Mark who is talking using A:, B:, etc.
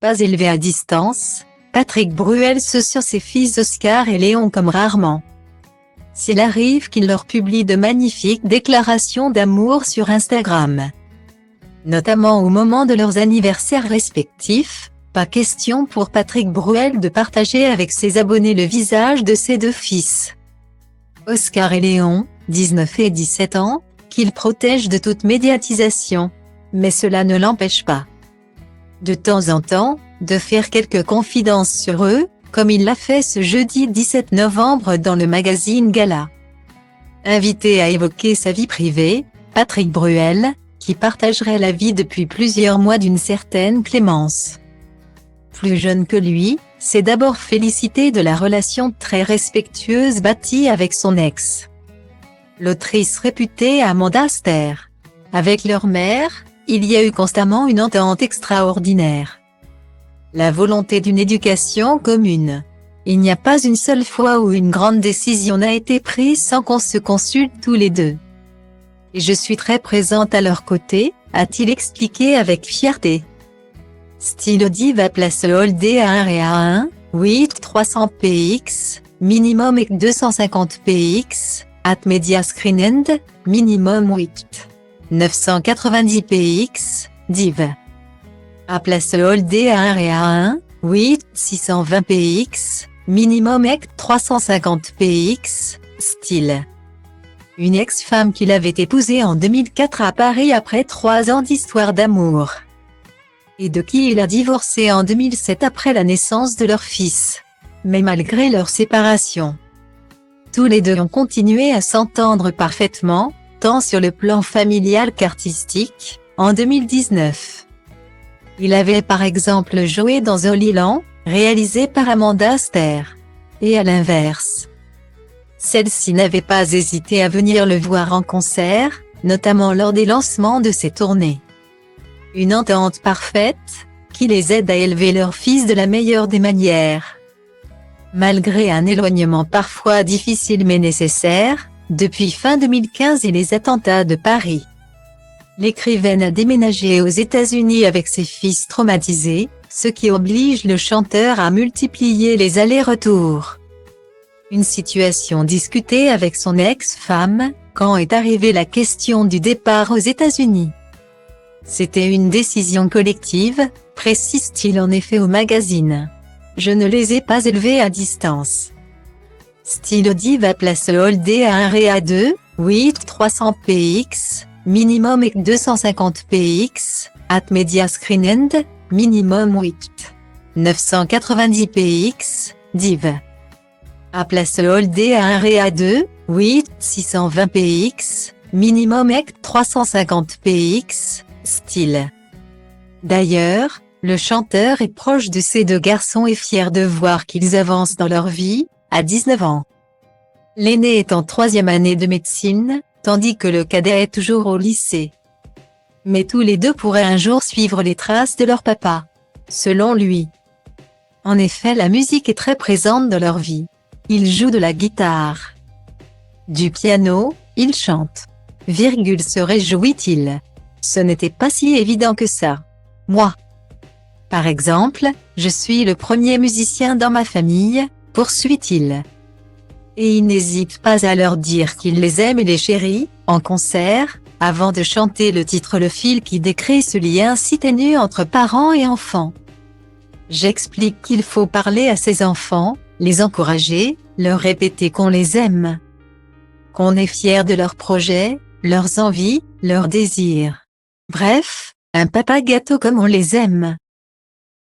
A: Pas élevé à distance, Patrick Bruel se sur ses fils Oscar et Léon comme rarement. S'il arrive qu'il leur publie de magnifiques déclarations d'amour sur Instagram, notamment au moment de leurs anniversaires respectifs, pas question pour Patrick Bruel de partager avec ses abonnés le visage de ses deux fils. Oscar et Léon, 19 et 17 ans, qu'il protège de toute médiatisation. Mais cela ne l'empêche pas, de temps en temps, de faire quelques confidences sur eux, comme il l'a fait ce jeudi 17 novembre dans le magazine Gala. Invité à évoquer sa vie privée, Patrick Bruel, qui partagerait la vie depuis plusieurs mois d'une certaine Clémence, plus jeune que lui, s'est d'abord félicité de la relation très respectueuse bâtie avec son ex, l'autrice réputée Amanda Ster. Avec leur mère, il y a eu constamment une entente extraordinaire. La volonté d'une éducation commune. Il n'y a pas une seule fois où une grande décision n'a été prise sans qu'on se consulte tous les deux. Et je suis très présente à leur côté, a-t-il expliqué avec fierté. Style Diva place Holdé à 1 et à 1, 8 300 px, minimum et 250 px, at media screen end, minimum 8. 990 px, div. À place Holdé à 1 et à 1, 8, 620 px, minimum ec 350 px, style. Une ex-femme qu'il avait épousée en 2004 à Paris après 3 ans d'histoire d'amour. Et de qui il a divorcé en 2007 après la naissance de leur fils. Mais malgré leur séparation, tous les deux ont continué à s'entendre parfaitement, tant sur le plan familial qu'artistique. En 2019, il avait par exemple joué dans Holy Land, réalisé par Amanda Ster. Et à l'inverse, celle-ci n'avait pas hésité à venir le voir en concert, notamment lors des lancements de ses tournées. Une entente parfaite, qui les aide à élever leur fils de la meilleure des manières. Malgré un éloignement parfois difficile mais nécessaire, depuis fin 2015 et les attentats de Paris, l'écrivaine a déménagé aux États-Unis avec ses fils traumatisés, ce qui oblige le chanteur à multiplier les allers-retours. Une situation discutée avec son ex-femme, quand est arrivée la question du départ aux États-Unis. C'était une décision collective, précise-t-il en effet au magazine. Je ne les ai pas élevés à distance. Style Diva place Holdé à 1 et à 2, 8 300 px, minimum et 250 px, at media screen end, minimum 8. 990 px, div. À place Holdé à 1 et à 2, 8 620 px, minimum et 350 px, style. D'ailleurs, le chanteur est proche de ces deux garçons et fier de voir qu'ils avancent dans leur vie, à 19 ans. L'aîné est en 3e année de médecine, tandis que le cadet est toujours au lycée. Mais tous les deux pourraient un jour suivre les traces de leur papa, selon lui. En effet, la musique est très présente dans leur vie. Ils jouent de la guitare, du piano, ils chantent. Se réjouit-il. Ce n'était pas si évident que ça. Moi, par exemple, je suis le premier musicien dans ma famille, poursuit-il. Et il n'hésite pas à leur dire qu'il les aime et les chérit, en concert, avant de chanter le titre Le Fil qui décrit ce lien si ténu entre parents et enfants. J'explique qu'il faut parler à ses enfants, les encourager, leur répéter qu'on les aime, qu'on est fier de leurs projets, leurs envies, leurs désirs. Bref, un papa gâteau comme on les aime.